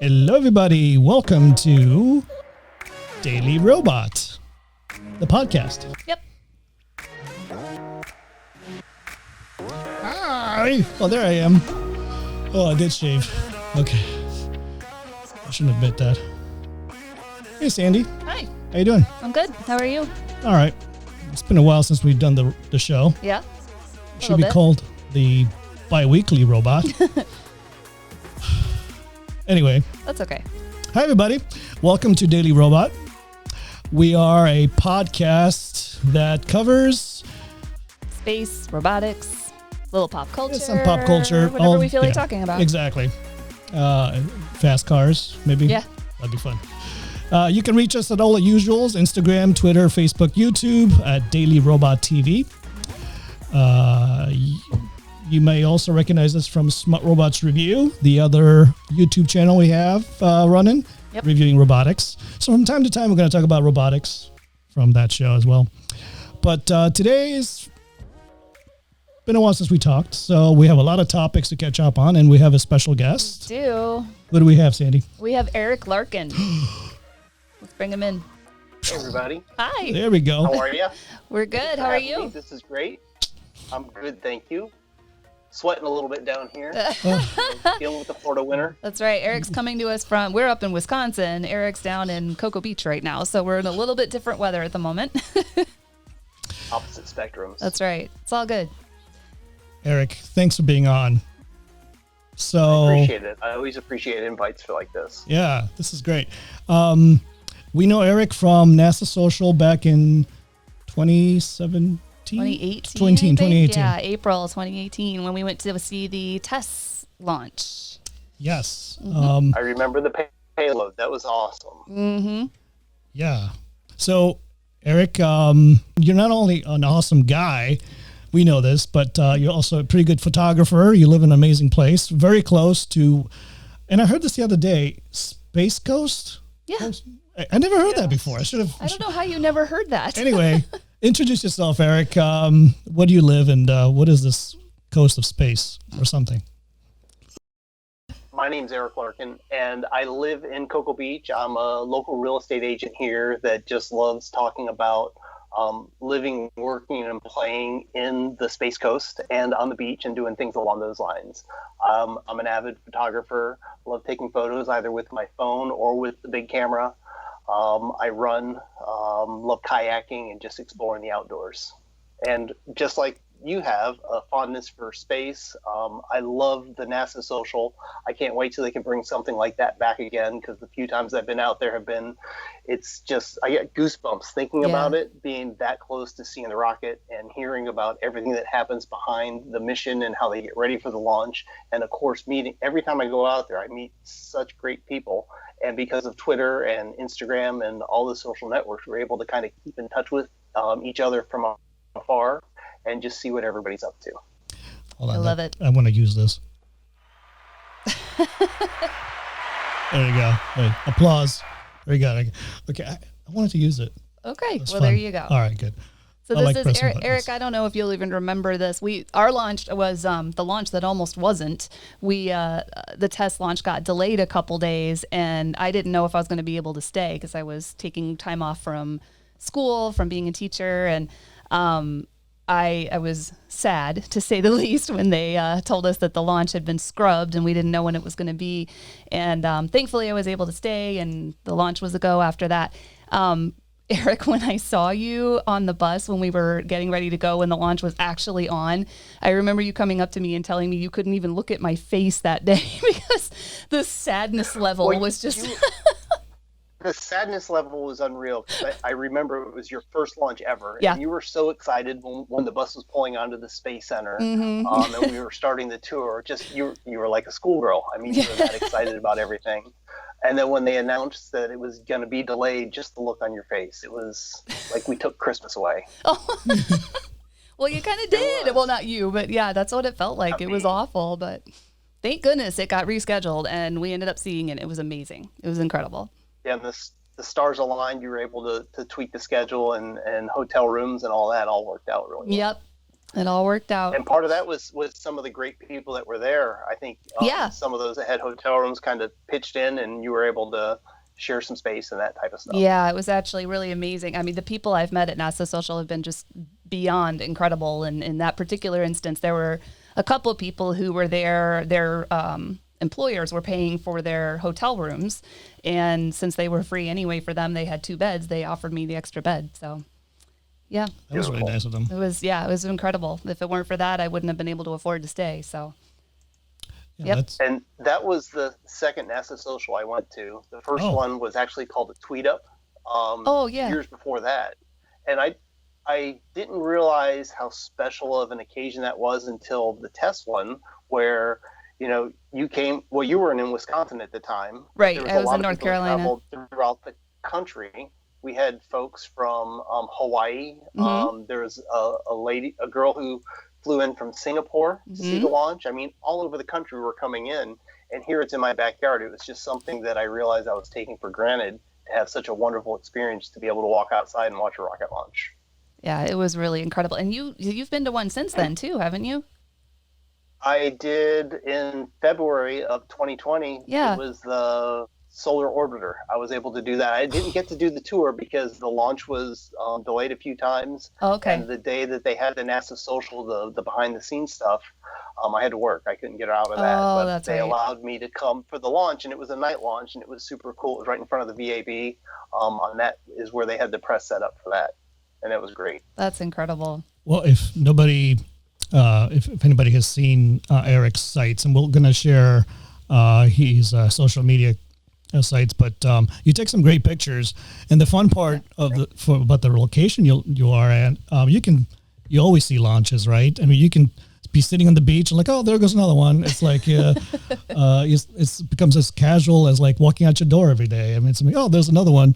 Hello, everybody. Welcome to DailyRobot, the podcast. Yep. Hi. Oh, there I am. Oh, I did shave. Okay. I shouldn't admit that. Hey, Sandy. Hi. How you doing? I'm good. How are you? All right. It's been a while since we've done the show. Yeah. It should be called the bi-weekly robot. Anyway. That's okay. Hi, everybody. Welcome to DailyRobot. We are a podcast that covers space, robotics, little pop culture. Some pop culture. Whatever we feel like talking about. Exactly. Fast cars, maybe. Yeah. That'd be fun. You can reach us at all the usuals: Instagram, Twitter, Facebook, YouTube at DailyRobot TV. You may also recognize us from Smart Robots Review, the other YouTube channel we have running, reviewing robotics. So from time to time, we're going to talk about robotics from that show as well. But today's been a while since we talked, so we have a lot of topics to catch up on, and we have a special guest. We do. What do we have, Sandy? We have Eric Larkin. Let's bring him in. Hey, everybody. Hi. There we go. How are you? We're good. How are you? This is great. I'm good, thank you. Sweating a little bit down here. Dealing with the Florida winter. That's right. Eric's coming to us we're up in Wisconsin. Eric's down in Cocoa Beach right now, so we're in a little bit different weather at the moment. Opposite spectrums. That's right. It's all good. Eric, thanks for being on. So I appreciate it. I always appreciate invites for like this. Yeah, this is great. We know Eric from NASA Social back in 2017. 2018. Yeah, April 2018 when we went to see the test launch. Yes. Mm-hmm. I remember the payload. That was awesome. Mm-hmm. Yeah. So, Eric, you're not only an awesome guy, we know this, but you're also a pretty good photographer. You live in an amazing place, very close to, and I heard this the other day, Space Coast? Yeah. I never heard that before. I don't know how you never heard that. Anyway, introduce yourself, Eric. Where do you live, and what is this coast of space or something? My name's Eric Larkin, and I live in Cocoa Beach. I'm a local real estate agent here that just loves talking about living, working, and playing in the Space Coast and on the beach and doing things along those lines. I'm an avid photographer. Love taking photos either with my phone or with the big camera. I run, love kayaking and just exploring the outdoors. And just like you have a fondness for space, I love the NASA Social. I can't wait till they can bring something like that back again, because the few times I've been out there it's just, I get goosebumps thinking about it, being that close to seeing the rocket and hearing about everything that happens behind the mission and how they get ready for the launch. And of course, every time I go out there, I meet such great people. And because of Twitter and Instagram and all the social networks, we're able to kind of keep in touch with each other from afar and just see what everybody's up to. Hold on, I love it. I want to use this. There you go. Wait, applause. There you go. Okay, I wanted to use it. Okay, well, fun. There you go. All right, good. So this is Eric. I don't know if you'll even remember this. Our launch was the launch that almost wasn't. The test launch got delayed a couple days, and I didn't know if I was going to be able to stay because I was taking time off from school, from being a teacher, and I was sad, to say the least, when they told us that the launch had been scrubbed and we didn't know when it was going to be. And thankfully, I was able to stay, and the launch was a go after that. Eric, when I saw you on the bus when we were getting ready to go when the launch was actually on, I remember you coming up to me and telling me you couldn't even look at my face that day because the sadness level was just... The sadness level was unreal. I remember it was your first launch ever. Yeah. And you were so excited when the bus was pulling onto the Space Center and we were starting the tour. Just you were like a schoolgirl. I mean, you were that excited about everything. And then when they announced that it was going to be delayed, just the look on your face, it was like we took Christmas away. Oh. Well, you kind of did. Well, not you, but yeah, that's what it felt like. It was awful, but thank goodness it got rescheduled and we ended up seeing it. It was amazing. It was incredible. Yeah, and the stars aligned. You were able to tweak the schedule and hotel rooms and all that all worked out really well. It all worked out. And part of that was some of the great people that were there. I think some of those that had hotel rooms kind of pitched in, and you were able to share some space and that type of stuff. Yeah, it was actually really amazing. I mean, the people I've met at NASA Social have been just beyond incredible. And in that particular instance, there were a couple of people who were there. Their employers were paying for their hotel rooms. And since they were free anyway for them, they had 2 beds. They offered me the extra bed. So, yeah. That was really nice of them. It was incredible. If it weren't for that, I wouldn't have been able to afford to stay. So. Yeah, and that was the second NASA Social I went to. The first one was actually called a Tweet Up. Years before that, and I didn't realize how special of an occasion that was until the test one, where you came. Well, you were in Wisconsin at the time, right? I was in North Carolina. Throughout the country, we had folks from Hawaii. There was a girl who flew in from Singapore to see the launch. I mean, all over the country were coming in, and here it's in my backyard. It was just something that I realized I was taking for granted, to have such a wonderful experience to be able to walk outside and watch a rocket launch. Yeah, it was really incredible. And you've been to one since then too, haven't you? I did in February of 2020. Yeah. It was the Solar Orbiter. I was able to do that. I didn't get to do the tour because the launch was delayed a few times. Oh, okay. And the day that they had the NASA Social, the behind the scenes stuff, I had to work. I couldn't get out of that. Oh, but they allowed me to come for the launch, and it was a night launch, and it was super cool. It was right in front of the VAB. On that is where they had the press set up for that, and it was great. That's incredible. Well, if anybody has seen Eric's sites, and we're going to share his social media sites, but you take some great pictures, and the fun part about the location you are at, you always see launches, right? I mean, you can be sitting on the beach and like, oh, there goes another one. It's like it becomes as casual as like walking out your door every day. I mean, it's like, oh, there's another one.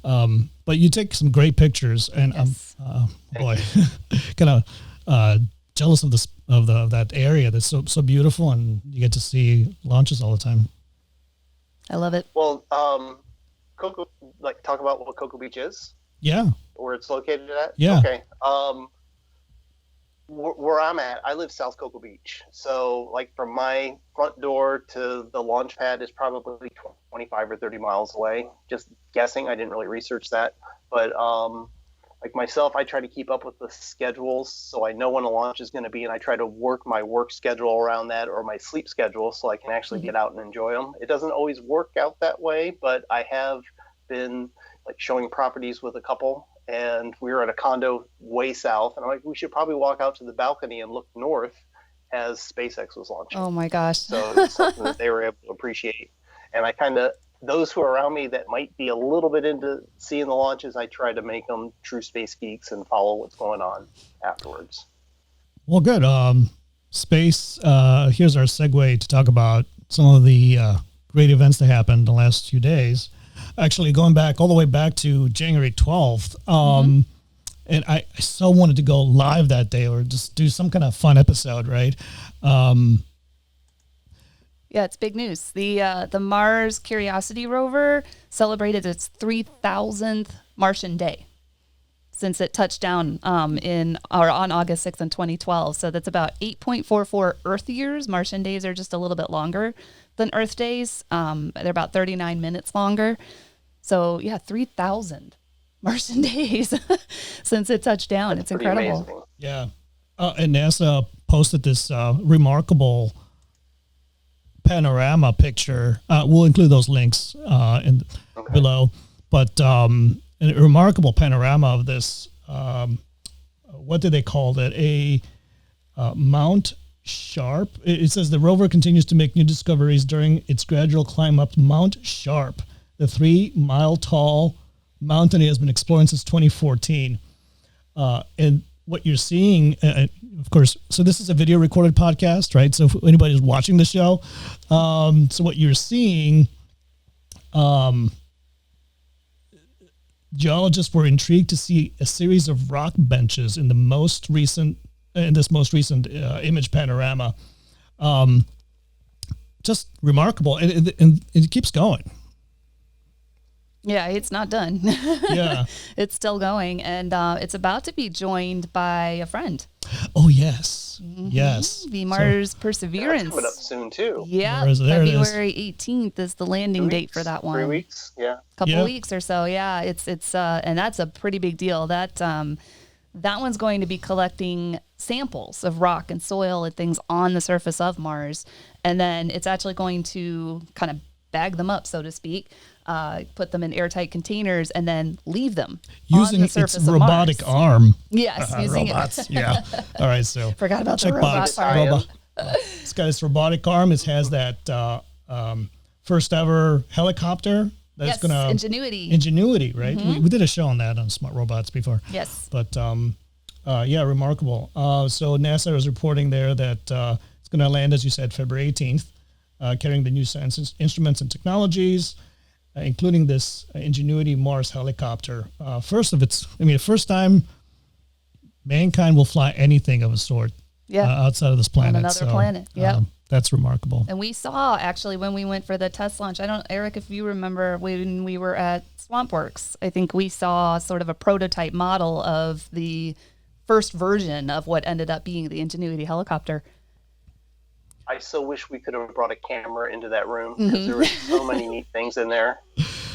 But you take some great pictures, and kind of jealous of that area that's so beautiful, and you get to see launches all the time. I love it. Well, talk about what Cocoa Beach is? Yeah. Where it's located at? Yeah. Okay. Where I'm at, I live South Cocoa Beach. So, like, from my front door to the launch pad is probably 25 or 30 miles away. Just guessing. I didn't really research that. But, like myself, I try to keep up with the schedules so I know when a launch is going to be, and I try to work my work schedule around that, or my sleep schedule, so I can actually get out and enjoy them. It doesn't always work out that way, but I have been like showing properties with a couple, and we were at a condo way south, and I'm like, we should probably walk out to the balcony and look north as SpaceX was launching. Oh my gosh. So it's something that they were able to appreciate. And I kind of, those who are around me that might be a little bit into seeing the launches, I try to make them true space geeks and follow what's going on afterwards. Well, good. Space, here's our segue to talk about some of the great events that happened the last few days. Actually, going back all the way back to January 12th. And I so wanted to go live that day or just do some kind of fun episode, right? Yeah, it's big news. The Mars Curiosity rover celebrated its 3,000th Martian day since it touched down on August 6th in 2012. So that's about 8.44 Earth years. Martian days are just a little bit longer than Earth days. They're about 39 minutes longer. So yeah, 3,000 Martian days since it touched down. That's it's incredible. Amazing. Yeah. And NASA posted this remarkable panorama picture. We'll include those links below. But a remarkable panorama of this, what did they call it? A Mount Sharp. It says the rover continues to make new discoveries during its gradual climb up Mount Sharp, the 3-mile-tall mountain it has been exploring since 2014. And what you're seeing, of course, so this is a video recorded podcast, right? So if anybody's watching the show, so what you're seeing, geologists were intrigued to see a series of rock benches in this most recent image panorama. Just remarkable, and it keeps going. Yeah, it's not done. Yeah. It's still going, and it's about to be joined by a friend. Oh, yes. Yes. The Mars Perseverance. That's coming up soon, too. Yeah, There February 18th is the landing date for that one. 3 weeks, yeah. Couple weeks or so, yeah. It's and that's a pretty big deal. That one's going to be collecting samples of rock and soil and things on the surface of Mars, and then it's actually going to kind of bag them up, so to speak, put them in airtight containers, and then leave them using on the surface its of robotic Mars. arm. Yes, using robots. it. Yeah. All right. So Forgot about the robot part. It's got its robotic arm. It has that first ever helicopter. That's gonna Ingenuity, right? We did a show on that on smart robots before. Yes. But yeah, remarkable. So NASA is reporting there that it's going to land, as you said, February 18th, carrying the new science instruments and technologies, including this Ingenuity Mars Helicopter. The first time mankind will fly anything of a sort outside of this planet. On another planet, yeah. That's remarkable. And we saw, actually, when we went for the test launch, Eric, if you remember when we were at SwampWorks, I think we saw sort of a prototype model of the first version of what ended up being the Ingenuity helicopter. I so wish we could have brought a camera into that room because there were so many neat things in there,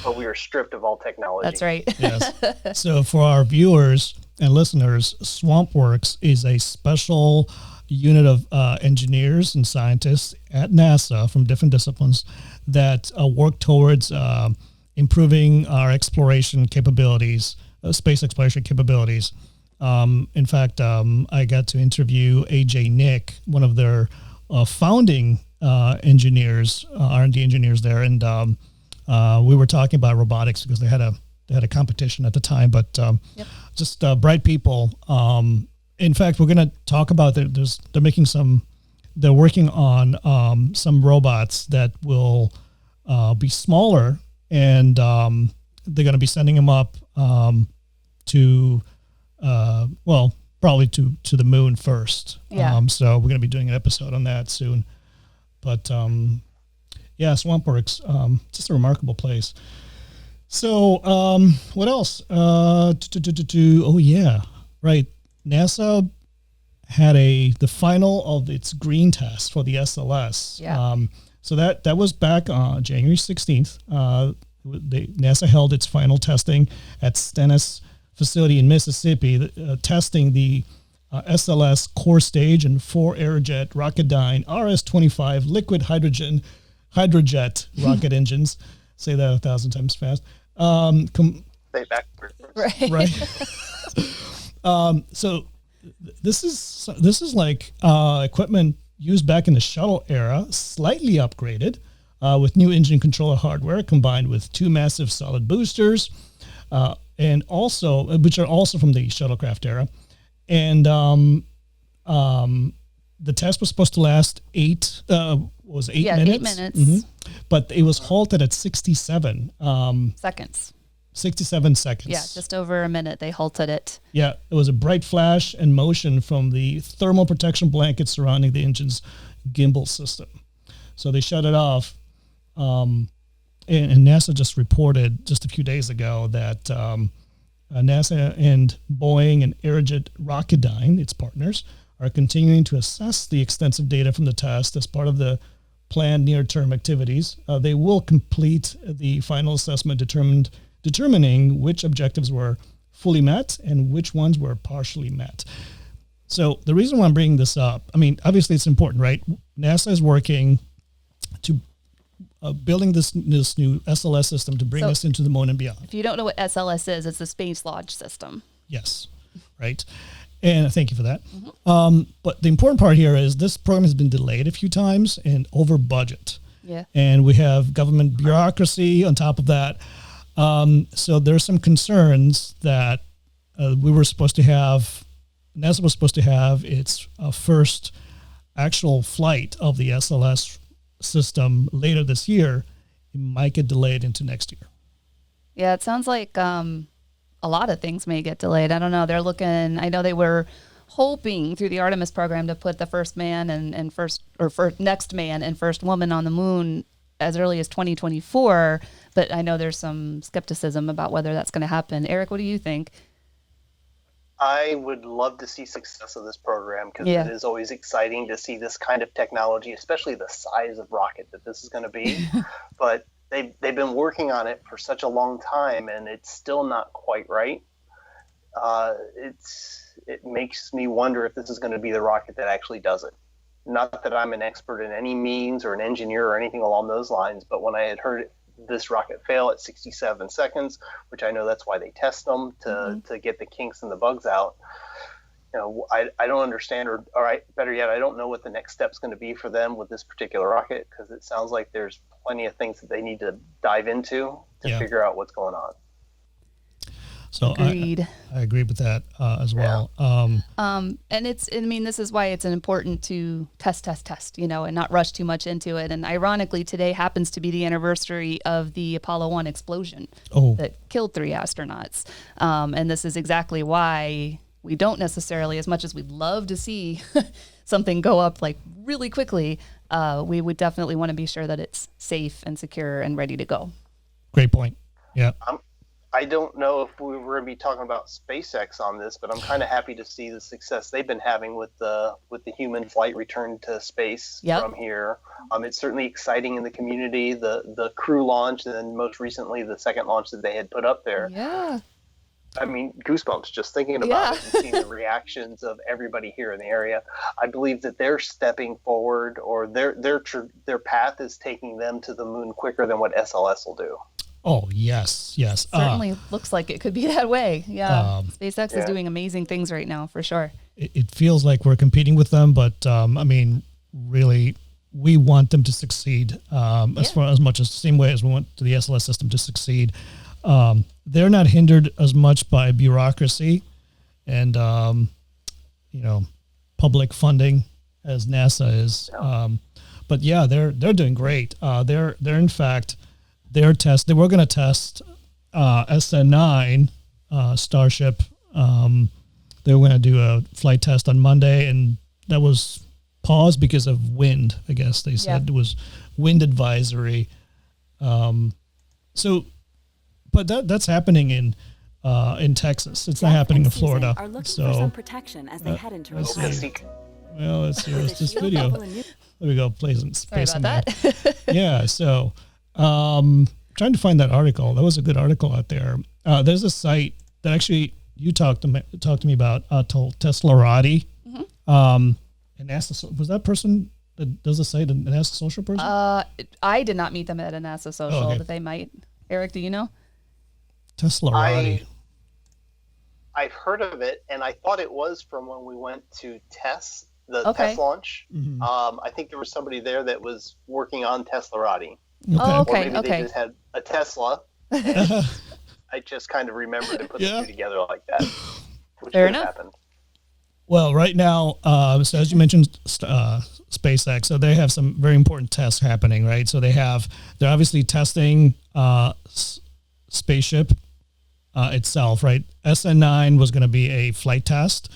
but we were stripped of all technology. That's right. Yes. So for our viewers and listeners, SwampWorks is a special unit of engineers and scientists at NASA from different disciplines that work towards improving our exploration capabilities, space exploration capabilities. In fact, I got to interview AJ Nick, one of their founding engineers, R&D engineers there, and we were talking about robotics because they had a competition at the time. But just bright people. In fact, we're going to talk about they're working on some robots that will be smaller, and they're going to be sending them up to probably to the moon first. Yeah. So we're going to be doing an episode on that soon. But yeah, SwampWorks, just a remarkable place. So what else? Oh yeah, right. NASA had the final of its green test for the SLS. Yeah. So that was back on January 16th. NASA held its final testing at Stennis Facility in Mississippi, testing the SLS core stage and 4 Aerojet Rocketdyne RS-25 liquid hydrojet rocket engines. Say that 1,000 times fast. Say backwards. Right. So this is like equipment used back in the shuttle era, slightly upgraded with new engine controller hardware combined with 2 massive solid boosters, and also which are also from the shuttlecraft era. And the test was supposed to last 8 minutes? 8 minutes. Mm-hmm. But it was halted at 67 seconds. 67 seconds. Yeah, just over a minute they halted it. Yeah, it was a bright flash and motion from the thermal protection blanket surrounding the engine's gimbal system. So they shut it off. And NASA just reported just a few days ago that NASA and Boeing and Aerojet Rocketdyne, its partners, are continuing to assess the extensive data from the test as part of the planned near-term activities. They will complete the final assessment determining which objectives were fully met and which ones were partially met. So the reason why I'm bringing this up, I mean, obviously it's important, right? NASA is working to building this new SLS system to bring us into the moon and beyond. If you don't know what SLS is, it's a space launch system. Yes, right. And thank you for that. Mm-hmm. But the important part here is this program has been delayed a few times and over budget. Yeah. And we have government bureaucracy on top of that. So there's some concerns that NASA was supposed to have its first actual flight of the SLS system later this year. It might get delayed into next year. Yeah, it sounds like a lot of things may get delayed. I don't know. They're looking, I know they were hoping through the Artemis program to put the first man and next man and first woman on the moon as early as 2024, but I know there's some skepticism about whether that's going to happen. Eric, what do you think? I would love to see success of this program because it is always exciting to see this kind of technology, especially the size of rocket that this is going to be. But they've been working on it for such a long time, and it's still not quite right. It makes me wonder if this is going to be the rocket that actually does it. Not that I'm an expert in any means or an engineer or anything along those lines, but when I had heard this rocket fail at 67 seconds, which I know that's why they test them to get the kinks and the bugs out. I don't understand, or better yet, I don't know what the next step's going to be for them with this particular rocket, because it sounds like there's plenty of things that they need to dive into to figure out what's going on. So Agreed. I agree with that as well. And this is why it's important to test, and not rush too much into it. And ironically, today happens to be the anniversary of the Apollo 1 explosion that killed 3 astronauts. And this is exactly why we don't necessarily, as much as we'd love to see something go up like really quickly, we would definitely want to be sure that it's safe and secure and ready to go. Great point. Yeah. I don't know if we were going to be talking about SpaceX on this, but I'm kind of happy to see the success they've been having with the human flight return to space from here. It's certainly exciting in the community, the crew launch, and then most recently the second launch that they had put up there. Yeah. I mean, goosebumps just thinking about it and seeing the reactions of everybody here in the area. I believe that they're stepping forward, or their path is taking them to the moon quicker than what SLS will do. Oh, yes. Certainly looks like it could be that way. Yeah. SpaceX is doing amazing things right now, for sure. It feels like we're competing with them, but really, we want them to succeed as much as the same way as we want the SLS system to succeed. They're not hindered as much by bureaucracy and, public funding as NASA is. But yeah, they're doing great. They're in fact, they were going to test SN9 Starship. They were going to do a flight test on Monday, and that was paused because of wind. I guess they said it was wind advisory. But that's happening in Texas. It's not happening in Florida. Are looking for some protection as they head into retirement. Well, let's see this video. There we go. Play some space. Sorry about that. Yeah. So. Trying to find that article. That was a good article out there. There's a site that actually you talked to me about, Teslarati. And NASA, was that person that does the site a NASA Social person? I did not meet them at a NASA Social, but they might. Eric, do you know? Teslarati. I've heard of it, and I thought it was from when we went to test the test launch. Mm-hmm. I think there was somebody there that was working on Teslarati. Or maybe they just had a Tesla. I just kind of remembered and put the two together like that. Which Fair enough. Happened. Well, right now, so as you mentioned, SpaceX, so they have some very important tests happening, right? So they're obviously testing spaceship itself, right? SN9 was going to be a flight test,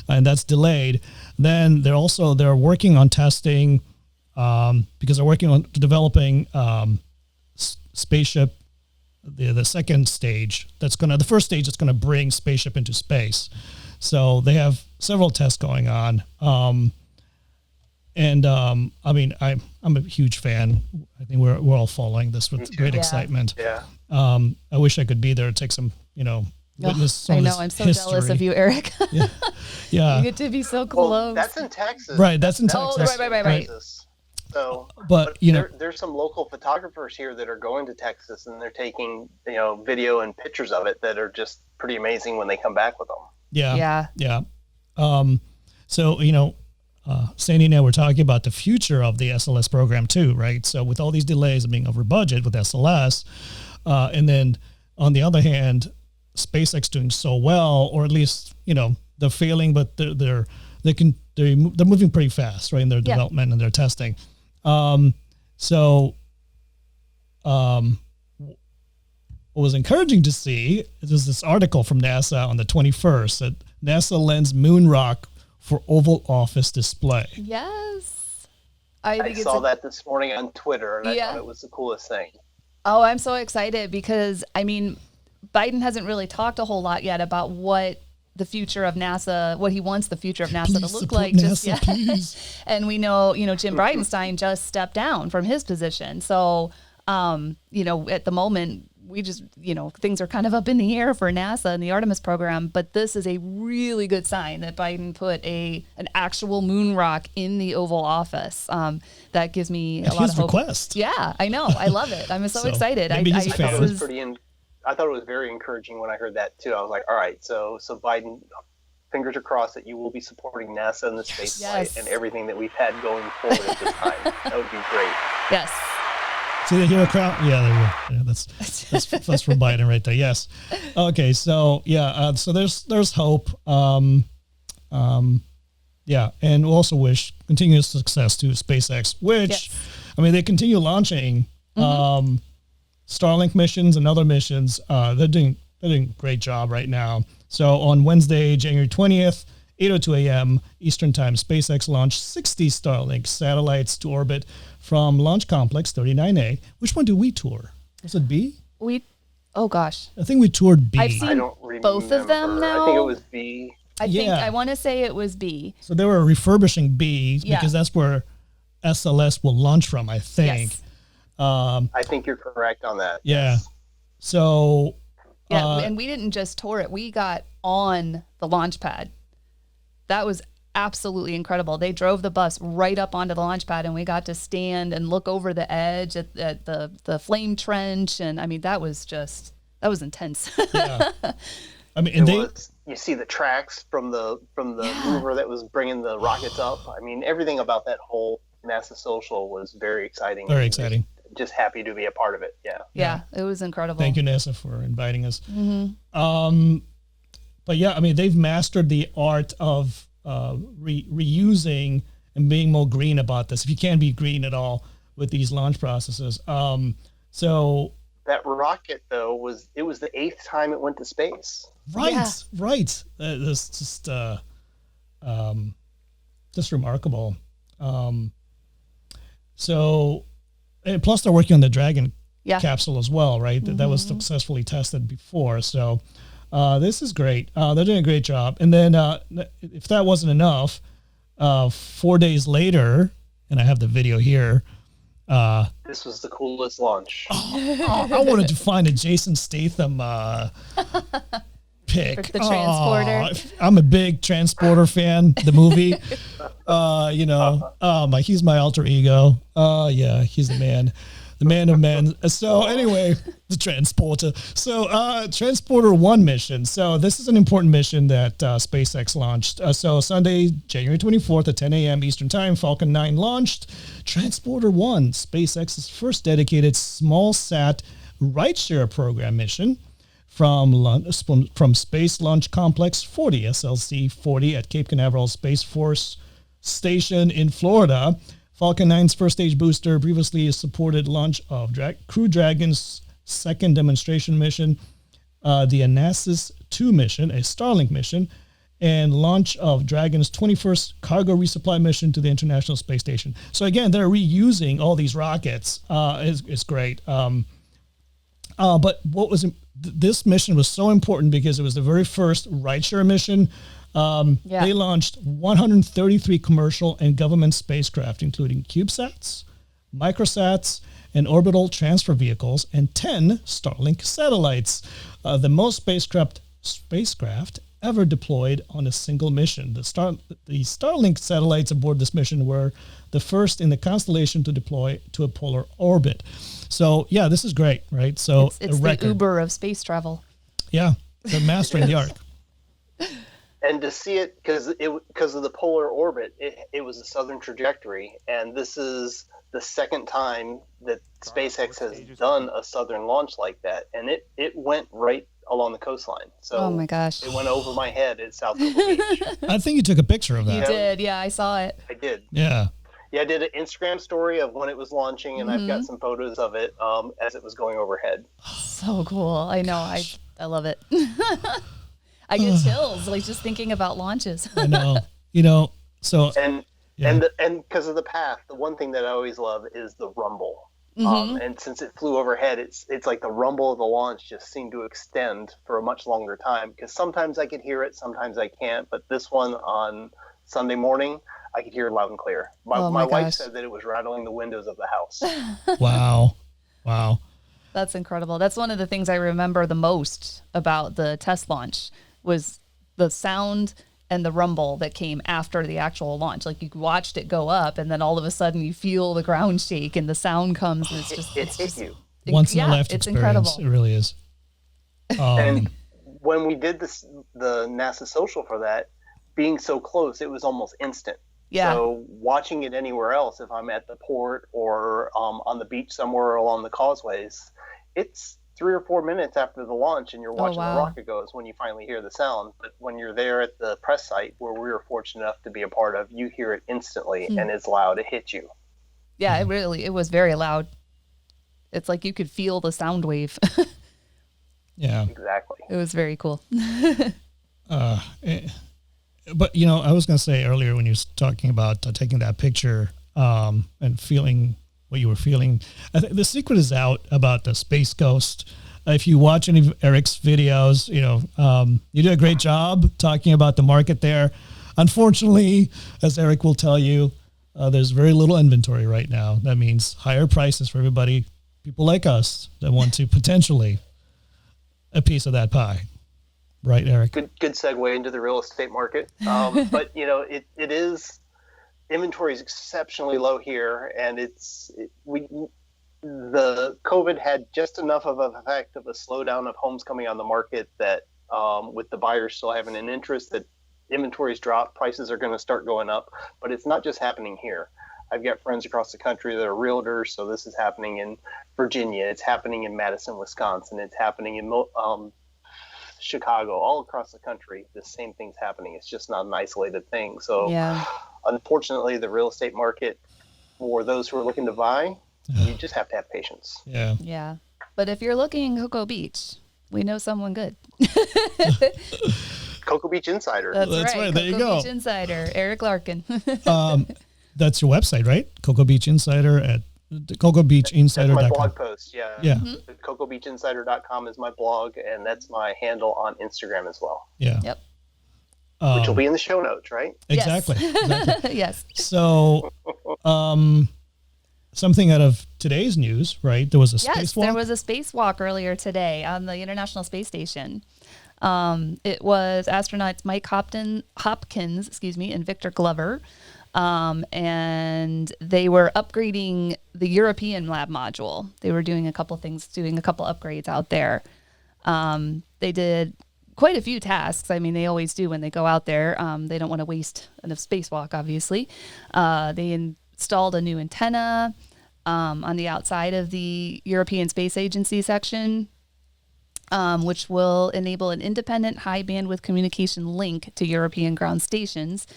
and that's delayed. Then they're working on testing. Because they're working on developing spaceship, the second stage the first stage that's going to bring spaceship into space. So they have several tests going on. I'm a huge fan. I think we're all following this with great excitement. Yeah. I wish I could be there to take some, witness some I of know. this I'm so history. jealous of you, Eric. Yeah. You get to be so close. Well, that's in Texas. Right. That's in Texas. Right. Texas. So, but there's some local photographers here that are going to Texas, and they're taking video and pictures of it that are just pretty amazing when they come back with them. Yeah. So Sandy and I were talking about the future of the SLS program too, right? So with all these delays and being over budget with SLS, and then on the other hand, SpaceX doing so well, or at least they're failing, but they're moving pretty fast, right, in their development and their testing. What was encouraging to see is this article from NASA on the 21st that NASA lends moon rock for Oval Office display. Yes. I saw that this morning on Twitter, and I thought it was the coolest thing. Oh, I'm so excited because, I mean, Biden hasn't really talked a whole lot yet about what the future of NASA, what he wants the future of NASA to look like. NASA, And we know, Jim Bridenstine just stepped down from his position. So, at the moment, we just, things are kind of up in the air for NASA and the Artemis program, but this is a really good sign that Biden put an actual moon rock in the Oval Office. That gives me a lot of hope. Request. Yeah, I know. I love it. I'm so excited. I thought it was very encouraging when I heard that too. I was like, all right, so Biden, fingers are crossed that you will be supporting NASA and the space flight and everything that we've had going forward at this time. That would be great. Yes. See the hero crowd? Yeah, there you go. Yeah, that's from Biden right there. Yes. Okay. So so there's hope. And we'll also wish continuous success to SpaceX, which, they continue launching Starlink missions and other missions. They're doing a great job right now. So on Wednesday, January 20th, 8:02 a.m. Eastern Time, SpaceX launched 60 Starlink satellites to orbit from Launch Complex 39A. Which one did we tour? Was it B? Oh gosh. I think we toured B. I've seen both of them now. I think it was B. I want to say it was B. So they were refurbishing B because that's where SLS will launch from, I think. Yes. I think you're correct on that. Yeah. Yes. So. And we didn't just tour it. We got on the launch pad. That was absolutely incredible. They drove the bus right up onto the launch pad, and we got to stand and look over the edge at the flame trench. And that was intense. Yeah. You see the tracks from the mover that was bringing the rockets up. Everything about that whole NASA Social was very exciting. Very exciting. Just happy to be a part of it. Yeah, it was incredible. Thank you, NASA, for inviting us. But they've mastered the art of reusing and being more green about this. If you can be green at all with these launch processes. So that rocket though was the 8th time it went to space. Right. That's just remarkable. And plus they're working on the Dragon capsule as well, right? That was successfully tested before. So this is great. They're doing a great job. And then if that wasn't enough, 4 days later, and I have the video here. This was the coolest launch. I wanted to find a Jason Statham pick. The Transporter. I'm a big Transporter fan, the movie. He's my alter ego. He's the man. The man of men. So anyway, the Transporter. So Transporter-1 mission. So this is an important mission that SpaceX launched. So Sunday, January 24th at 10 a.m. Eastern Time, Falcon 9 launched Transporter-1, SpaceX's first dedicated small sat rideshare program mission from Space Launch Complex 40, SLC 40 at Cape Canaveral Space Force Station in Florida. Falcon 9's first stage booster previously supported launch of Crew Dragon's second demonstration mission, the Anasis 2 mission, a Starlink mission, and launch of Dragon's 21st cargo resupply mission to the International Space Station. So again, they're reusing all these rockets. It's great. But this mission was so important because it was the very first rideshare mission. They launched 133 commercial and government spacecraft, including CubeSats, microsats, and orbital transfer vehicles, and 10 Starlink satellites, the most spacecraft ever deployed on a single mission. The Starlink satellites aboard this mission were the first in the constellation to deploy to a polar orbit. So, this is great, right? So it's the Uber of space travel. Yeah, they're mastering the art. And to see it, because of the polar orbit, it was a southern trajectory, and this is the second time that SpaceX has done a southern launch like that, and it went right along the coastline. So oh my gosh, it went over my head at South Cocoa Beach. I think you took a picture of that. You did, yeah, I saw it. I did. Yeah. Yeah, I did an Instagram story of when it was launching, and I've got some photos of it as it was going overhead. So cool. I know. I love it. I get chills just thinking about launches. I know. So and Yeah. And because of the path, the one thing that I always love is the rumble. And since it flew overhead, it's like the rumble of the launch just seemed to extend for a much longer time, because sometimes I could hear it, sometimes I can't. But this one on Sunday morning, I could hear it loud and clear. My wife said that it was rattling the windows of the house. Wow. That's incredible. That's one of the things I remember the most about the test launch was the sound and the rumble that came after the actual launch. Like, you watched it go up, and then all of a sudden you feel the ground shake and the sound comes, and it's just you. Once in a lifetime experience. Incredible. It really is. And when we did the NASA Social for that, being so close, it was almost instant. Yeah. So watching it anywhere else, if I'm at the port or on the beach somewhere along the causeways, it's 3 or 4 minutes after the launch, and you're watching the rocket goes when you finally hear the sound. But when you're there at the press site, where we were fortunate enough to be a part of, you hear it instantly, and it's loud. It hits you. Yeah, it was very loud. It's like you could feel the sound wave. Yeah. Exactly. It was very cool. But, I was going to say earlier when you were talking about taking that picture and feeling what you were feeling, I think the secret is out about the Space Ghost. If you watch any of Eric's videos, you do a great job talking about the market there. Unfortunately, as Eric will tell you, there's very little inventory right now. That means higher prices for everybody, people like us that want to potentially a piece of that pie. Right, Eric? Good segue into the real estate market. But, it is, inventory is exceptionally low here, and the COVID had just enough of an effect of a slowdown of homes coming on the market that with the buyers still having an interest, that inventories drop, prices are going to start going up. But it's not just happening here. I've got friends across the country that are realtors, so this is happening in Virginia, it's happening in Madison, Wisconsin, it's happening in Chicago, all across the country. The same thing's happening. It's just not an isolated thing. So unfortunately, the real estate market, for those who are looking to buy, you just have to have patience. Yeah. But if you're looking in Cocoa Beach, we know someone good. Cocoa Beach Insider. That's right. There you go. Cocoa Beach Insider, Eric Larkin. That's your website, right? Cocoa Beach Insider at CocoaBeachInsider.com. That's my blog post, yeah. Yeah. CocoaBeachInsider.com is my blog, and that's my handle on Instagram as well. Yeah. Yep. Which will be in the show notes, right? Exactly. Yes. So, something out of today's news, right? There was a spacewalk. There was a spacewalk earlier today on the International Space Station. It was astronauts Mike Hopkins, and Victor Glover. And they were upgrading the European lab module. They were doing a couple upgrades out there. They did quite a few tasks. I mean, they always do when they go out there. They don't want to waste a spacewalk, obviously. They installed a new antenna on the outside of the European Space Agency section, which will enable an independent high bandwidth communication link to European ground stations.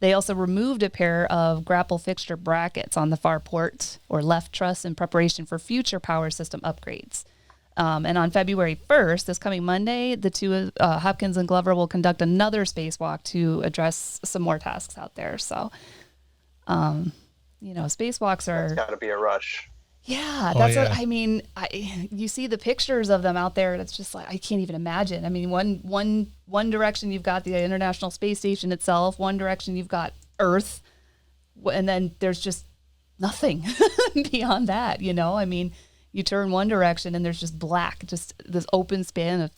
They also removed a pair of grapple fixture brackets on the far port or left truss in preparation for future power system upgrades. And on February 1st, this coming Monday, the two Hopkins and Glover will conduct another spacewalk to address some more tasks out there. So, spacewalks are... It's got to be a rush. Yeah, that's what I mean. You see the pictures of them out there. It's just like I can't even imagine. I mean, one direction you've got the International Space Station itself. One direction you've got Earth, and then there's just nothing beyond that. I mean, you turn one direction and there's just black, just this open spans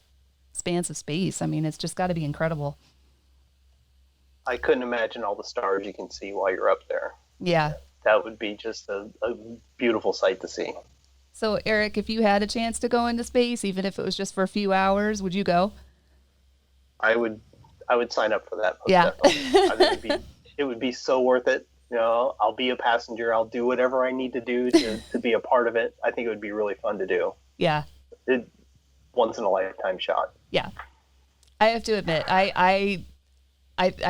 of space. I mean, it's just got to be incredible. I couldn't imagine all the stars you can see while you're up there. Yeah. That would be just a beautiful sight to see. So, Eric, if you had a chance to go into space, even if it was just for a few hours, would you go? I would sign up for that. Yeah. I think it would be so worth it. I'll be a passenger. I'll do whatever I need to do to be a part of it. I think it would be really fun to do. Yeah. Once in a lifetime shot. Yeah. I have to admit, I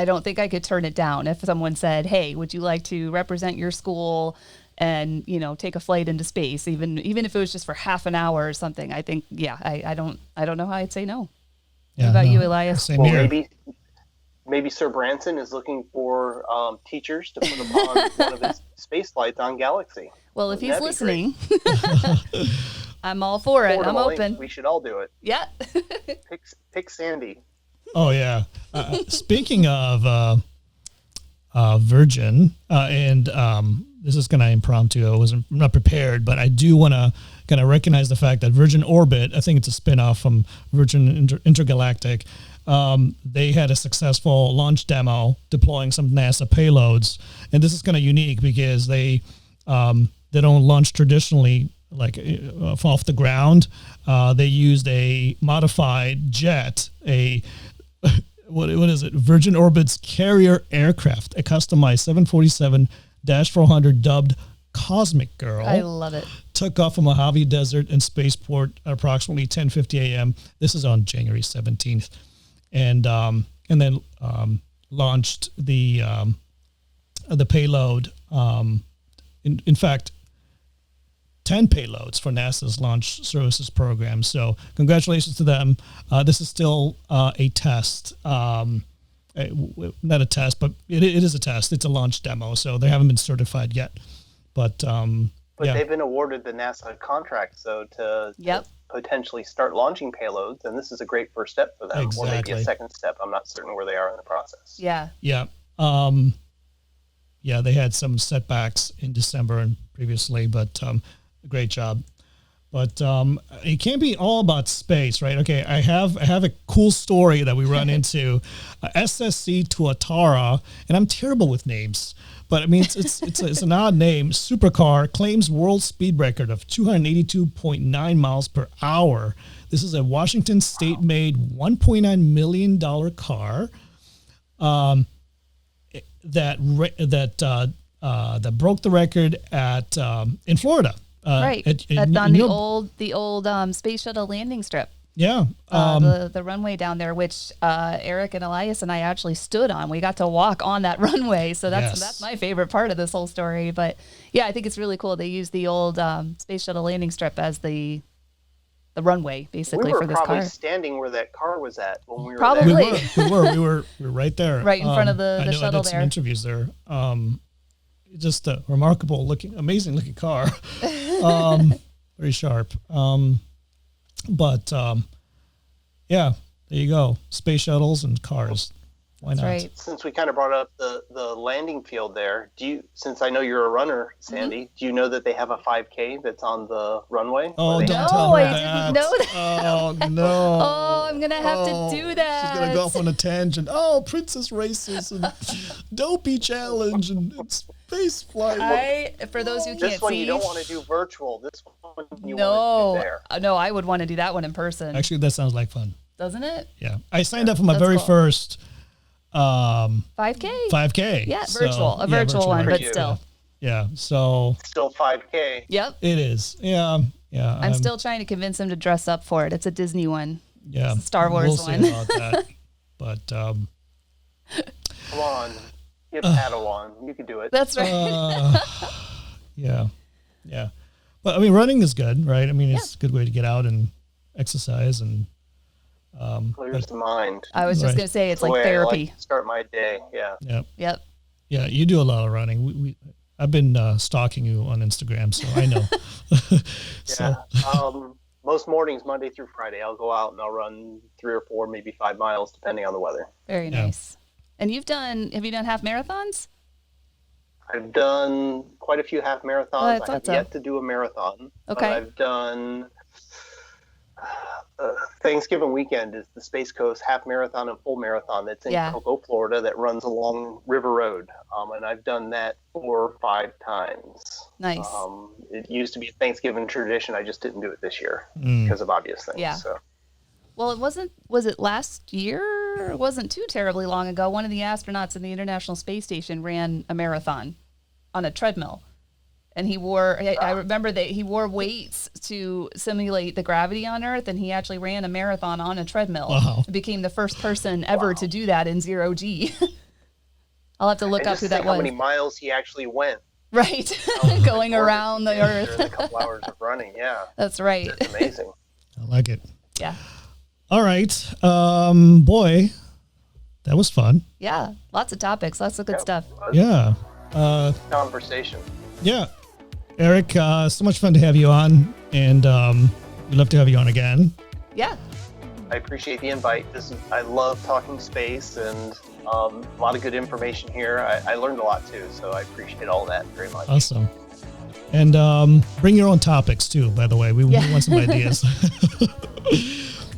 don't think I could turn it down if someone said, "Hey, would you like to represent your school and take a flight into space?" Even if it was just for half an hour or something. I think, I don't know how I'd say no. Yeah, what about you, Elias? Same here. maybe Sir Branson is looking for teachers to put upon one of his space flights on Galaxy. Well, if he's listening, I'm all for it. I'm open. We should all do it. Yeah. Pick Sandy. Oh, yeah. Speaking of Virgin, and this is kind of impromptu. I'm not prepared, but I do want to kind of recognize the fact that Virgin Orbit, I think it's a spinoff from Virgin Intergalactic, they had a successful launch demo deploying some NASA payloads. And this is kind of unique because they don't launch traditionally like off the ground. They used a modified jet, what is it? Virgin Orbit's carrier aircraft, a customized 747-400 dubbed Cosmic Girl. I love it. Took off from Mojave Desert and Spaceport at approximately 10:50 a.m. This is on January 17th, and then launched the payload. In fact, 10 payloads for NASA's Launch Services Program. So congratulations to them. This is still a test. Not a test, but it is a test. It's a launch demo, so they haven't been certified yet. But yeah. They've been awarded the NASA contract, so to potentially start launching payloads, and this is a great first step for them, or maybe a second step. I'm not certain where they are in the process. Yeah. Yeah. They had some setbacks in December and previously, but great job. But it can't be all about space, right? Okay, I have a cool story that we run into. SSC Tuatara, and I'm terrible with names, but I mean it's an odd name. Supercar claims world speed record of 282.9 miles per hour. This is a Washington State-made $1.9 million car that broke the record at in Florida. Right, on the old space shuttle landing strip. Yeah, the runway down there, which Eric and Elias and I actually stood on. We got to walk on that runway, so that's my favorite part of this whole story. But yeah, I think it's really cool. They used the old space shuttle landing strip as the runway, basically, for this car. We were probably standing where that car was at when we were probably. there. We were right there, right in front of the shuttle. I did some interviews there. Just a amazing looking car. Very sharp. But yeah, there you go. Space shuttles and cars. Why not? Right. Since we kind of brought up the landing field there, since I know you're a runner, Sandy, do you know that they have a 5K that's on the runway? Oh, don't tell her that. I didn't know that. Oh, no. Oh, I'm going to have to do that. She's going to go off on a tangent. Oh, princess races and dopey challenge and space flight. For those who can't see. This one you don't want to do virtual. This one you want to do there. No, I would want to do that one in person. Actually, that sounds like fun. Doesn't it? Yeah. I signed up for my very first 5K. 5K. Yeah, virtual one, but still. Yeah, so still 5K. Yep. It is. Yeah. I'm still trying to convince him to dress up for it. It's a Disney one. Yeah. It's a Star Wars one. We'll see about that. But come on, you have Padawan. You can do it. That's right. Yeah. But I mean, running is good, right? I mean, it's a good way to get out and exercise and clears the mind. I was just going to say it's like therapy. I like to start my day. Yeah. Yep. Yeah, you do a lot of running. I've been stalking you on Instagram, so I know. Most mornings, Monday through Friday, I'll go out and I'll run 3 or 4, maybe 5 miles, depending on the weather. Very nice. And have you done half marathons? I've done quite a few half marathons. I have yet to do a marathon. Okay. But I've done Thanksgiving weekend is the Space Coast half marathon and full marathon that's in Cocoa, Florida, that runs along River Road. And I've done that 4 or 5 times. Nice. It used to be a Thanksgiving tradition. I just didn't do it this year because of obvious things. Yeah. So. Well, was it last year? It wasn't too terribly long ago. One of the astronauts in the International Space Station ran a marathon on a treadmill. And I remember that he wore weights to simulate the gravity on Earth, and he actually ran a marathon on a treadmill. Wow. Became the first person ever to do that in 0G. I'll have to look up who that was. How many miles he actually went. Right. Going around the Earth. A couple hours of running, yeah. That's right. It's amazing. I like it. Yeah. All right. Boy, That was fun. Yeah, lots of topics, lots of good stuff. Yeah. Conversation. Yeah. Eric, so much fun to have you on, and we'd love to have you on again. Yeah. I appreciate the invite. I love talking space, and a lot of good information here. I learned a lot too, so I appreciate all that very much. Awesome. And bring your own topics too, by the way. We want some ideas.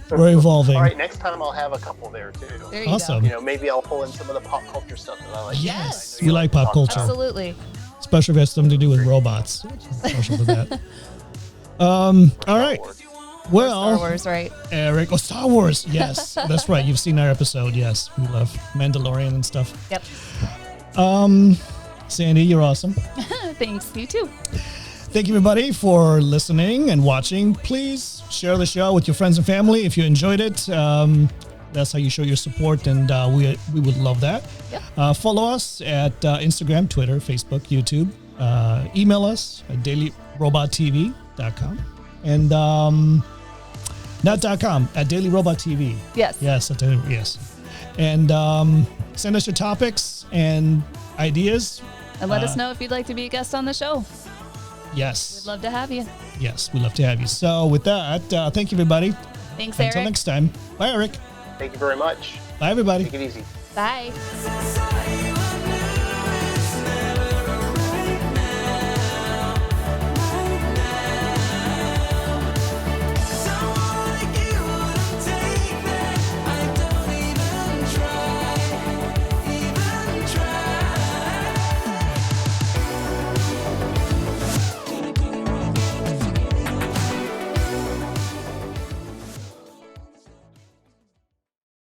We're evolving. All right, next time I'll have a couple there too. There you awesome. go. Maybe I'll pull in some of the pop culture stuff that I like. Yes, you like pop culture. Absolutely. Especially if it has something to do with robots. Special for that. All right. Well, Star Wars, right? Eric, Star Wars. Yes, that's right. You've seen our episode. Yes, we love Mandalorian and stuff. Yep. Sandy, you're awesome. Thanks. You too. Thank you, everybody, for listening and watching. Please share the show with your friends and family if you enjoyed it. That's how you show your support, and we would love that. Yep. Follow us at Instagram, Twitter, Facebook, YouTube. Email us at dailyrobottv.com. And not .com, at DailyRobotTV. Yes. Yes. Yes. And send us your topics and ideas. And let us know if you'd like to be a guest on the show. Yes. We'd love to have you. Yes, we'd love to have you. So with that, thank you, everybody. Thanks, Eric. Until next time. Bye, Eric. Thank you very much. Bye, everybody. Take it easy. Bye.